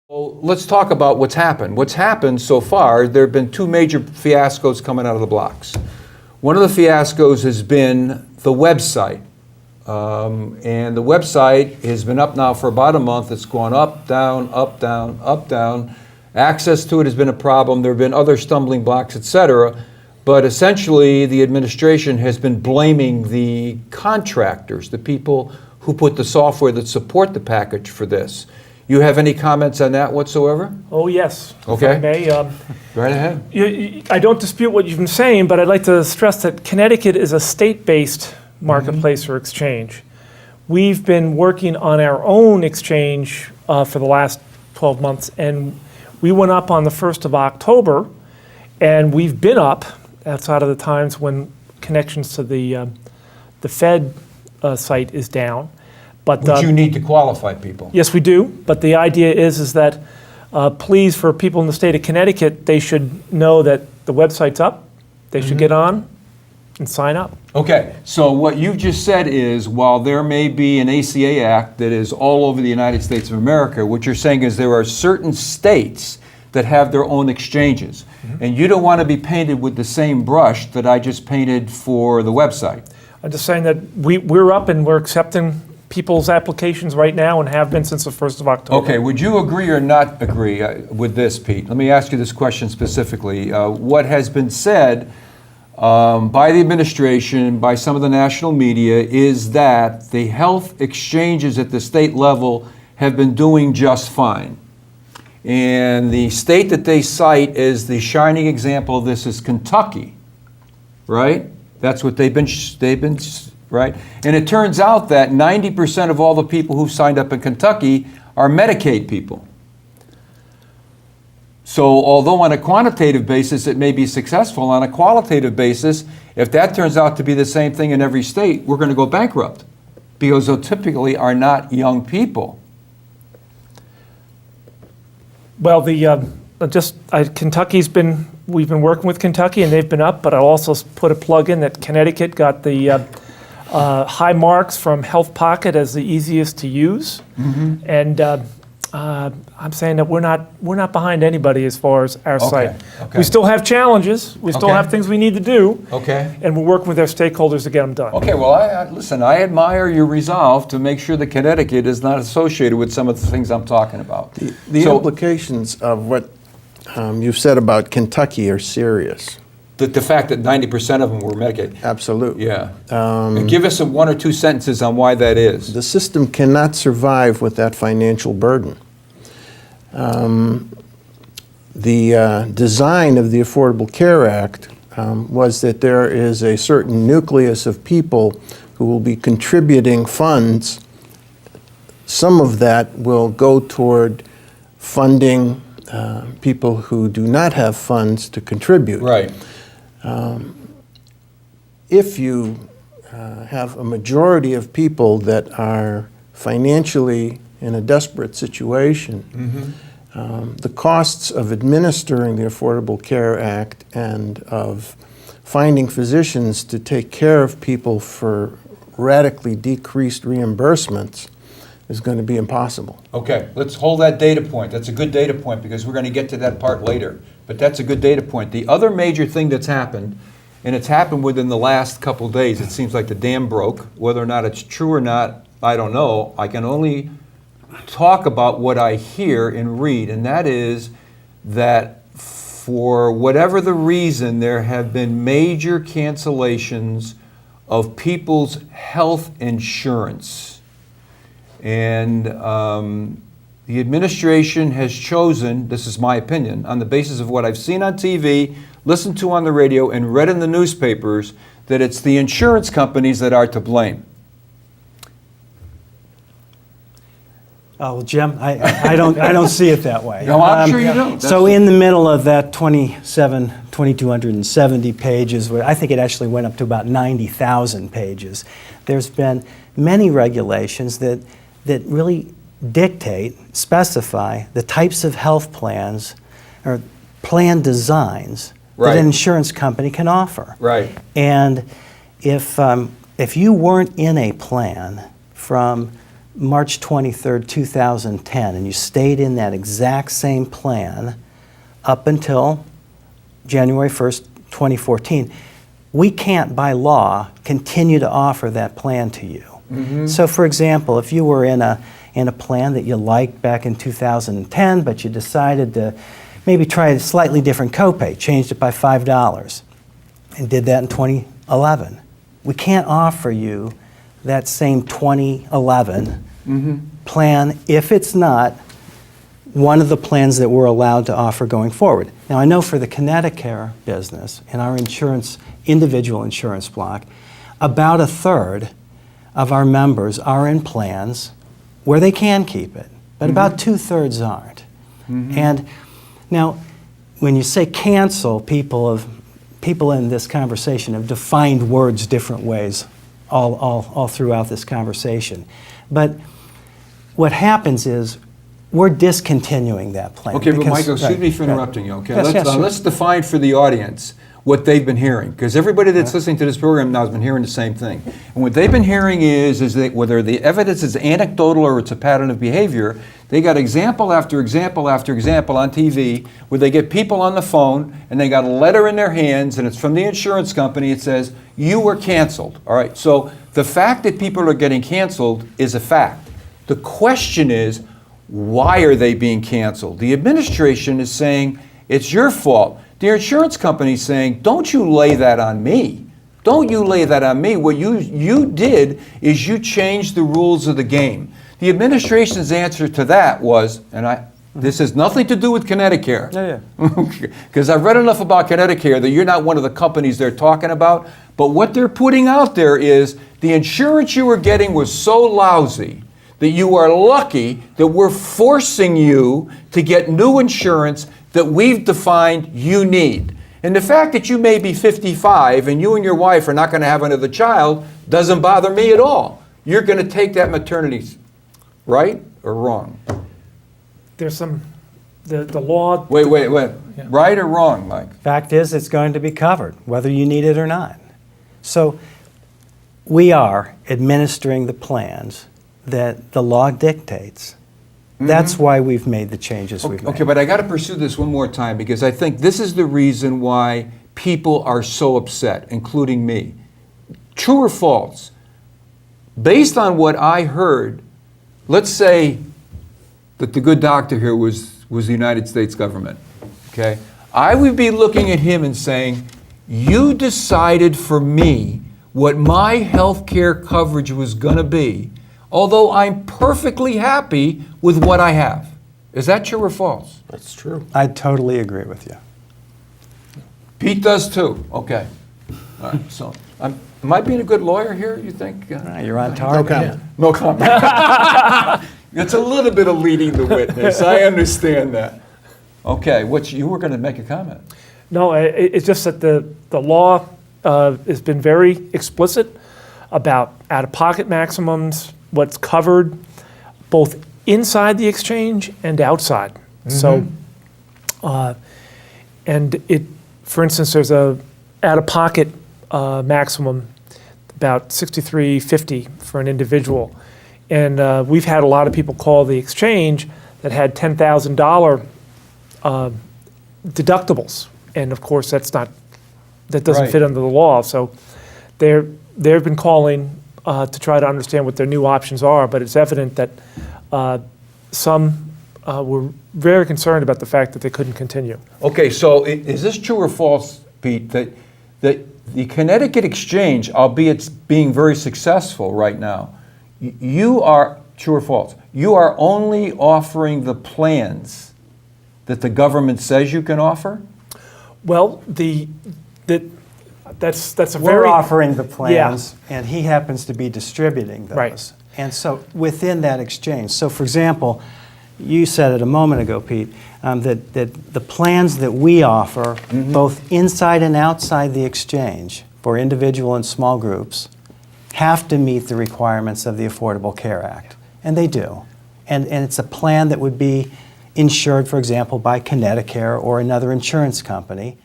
Well, let's talk about what's happened. What's happened so far, there have been two major fiascos coming out of the blocks. One of the fiascos has been the website. And the website has been up now for about a month. It's gone up, down, up, down, up, down. Access to it has been a problem. There have been other stumbling blocks, etc. But essentially, the administration has been blaming the contractors, the people who put the software that support the package for this. You have any comments on that whatsoever? Oh, yes. Okay. If I may. Right ahead. I don't dispute what you've been saying, but I'd like to stress that Connecticut is a state-based marketplace or exchange. We've been working on our own exchange for the last 12 months, and we went up on the 1st of October, and we've been up outside of the times when connections to the Fed site is down. But you need to qualify people. Yes, we do. But the idea is that, please, for people in the state of Connecticut, they should know that the website's up. They should get on and sign up. Okay, so what you've just said is, while there may be an ACA Act that is all over the United States of America, what you're saying is there are certain states that have their own exchanges. And you don't want to be painted with the same brush that I just painted for the website. I'm just saying that we're up and we're accepting people's applications right now and have been since the 1st of October. Okay, would you agree or not agree with this, Pete? Let me ask you this question specifically. What has been said by the administration, by some of the national media, is that the health exchanges at the state level have been doing just fine. And the state that they cite as the shining example of this is Kentucky, right? That's what they've been right? And it turns out that 90% of all the people who've signed up in Kentucky are Medicaid people. So although on a quantitative basis it may be successful, on a qualitative basis, if that turns out to be the same thing in every state, we're going to go bankrupt because those typically are not young people. Well, Kentucky's been, we've been working with Kentucky and they've been up, but I'll also put a plug in that Connecticut got the high marks from Health Pocket as the easiest to use. And I'm saying that we're not behind anybody as far as our site. Okay. We still have challenges. We still have things we need to do. Okay. And we're working with our stakeholders to get them done. Okay, well, listen, I admire your resolve to make sure that Connecticut is not associated with some of the things I'm talking about. The implications of what you've said about Kentucky are serious. The fact that 90% of them were Medicaid. Absolutely. Yeah. And give us one or two sentences on why that is. The system cannot survive with that financial burden. The design of the Affordable Care Act was that there is a certain nucleus of people who will be contributing funds. Some of that will go toward funding people who do not have funds to contribute. Right. If you have a majority of people that are financially in a desperate situation, the costs of administering the Affordable Care Act and of finding physicians to take care of people for radically decreased reimbursements is going to be impossible. Okay, let's hold that data point. That's a good data point because we're going to get to that part later. But that's a good data point. The other major thing that's happened, and it's happened within the last couple days, it seems like the dam broke. Whether or not it's true or not, I don't know. I can only talk about what I hear and read, and that is that for whatever the reason, there have been major cancellations of people's health insurance. And the administration has chosen, this is my opinion, on the basis of what I've seen on TV, listened to on the radio, and read in the newspapers, that it's the insurance companies that are to blame. Oh, well, Jim, I don't see it that way. No, I'm sure you don't. So in the middle of that 2,270 pages, where I think it actually went up to about 90,000 pages, there's been many regulations that really dictate, specify the types of health plans or plan designs that an insurance company can offer. Right. And if you weren't in a plan from March 23rd, 2010, and you stayed in that exact same plan up until January 1st, 2014, we can't, by law, continue to offer that plan to you. So, for example, if you were in a plan that you liked back in 2010, but you decided to maybe try a slightly different copay, changed it by $5, and did that in 2011, we can't offer you that same 2011 plan if it's not one of the plans that we're allowed to offer going forward. Now, I know for the Connecticut business, in our individual insurance block, about a third of our members are in plans where they can keep it, but about 2/3 aren't. And now, when you say cancel, people in this conversation have defined words different ways all throughout this conversation. But what happens is we're discontinuing that plan. Okay, but because- Michael, excuse right, me for right. interrupting you, okay? Yes, yes, sure. Let's define for the audience what they've been hearing, because everybody that's listening to this program now has been hearing the same thing. And what they've been hearing is that whether the evidence is anecdotal or it's a pattern of behavior, they got example after example after example on TV where they get people on the phone and they got a letter in their hands and it's from the insurance company. It says, you were canceled. All right, so the fact that people are getting canceled is a fact. The question is, why are they being canceled? The administration is saying, it's your fault. The insurance company is saying, don't you lay that on me. Don't you lay that on me. What you did is you changed the rules of the game. The administration's answer to that was, this has nothing to do with Connecticut. Yeah. Because I've read enough about Connecticut that you're not one of the companies they're talking about. But what they're putting out there is the insurance you were getting was so lousy that you are lucky that we're forcing you to get new insurance that we've defined you need. And the fact that you may be 55 and you and your wife are not going to have another child doesn't bother me at all. You're going to take that maternity, right or wrong? There's the law. Wait. Yeah. Right or wrong, Mike? Fact is, it's going to be covered, whether you need it or not. So we are administering the plans that the law dictates. That's why we've made the changes we've made. Okay, but I got to pursue this one more time because I think this is the reason why people are so upset, including me. True or false? Based on what I heard, let's say that the good doctor here was the United States government, okay? I would be looking at him and saying, you decided for me what my health care coverage was going to be, although I'm perfectly happy with what I have. Is that true or false? That's true. I totally agree with you. Pete does too. Okay. All right. So, am I being a good lawyer here, you think? You're on No target. comment. No comment. It's a little bit of leading the witness. I understand that. Okay. You were going to make a comment. No, it's just that the law has been very explicit about out-of-pocket maximums, what's covered both inside the exchange and outside. So, and for instance, there's a out-of-pocket maximum about $63.50 for an individual, and we've had a lot of people call the exchange that had $10,000 deductibles, and of course that doesn't Right. fit under the law. So they've been calling to try to understand what their new options are, but it's evident that some were very concerned about the fact that they couldn't continue. Okay. So, is this true or false, Pete, that the Connecticut Exchange, albeit being very successful right now, you are, true or false, you are only offering the plans that the government says you can offer? Well, that's a We're very offering the plans, and he happens to be distributing those. Right. And so within that exchange, so for example, you said it a moment ago, Pete, that the plans that we offer, both inside and outside the exchange for individual and small groups, have to meet the requirements of the Affordable Care Act. And they do. And it's a plan that would be insured, for example, by Connecticut or another insurance company.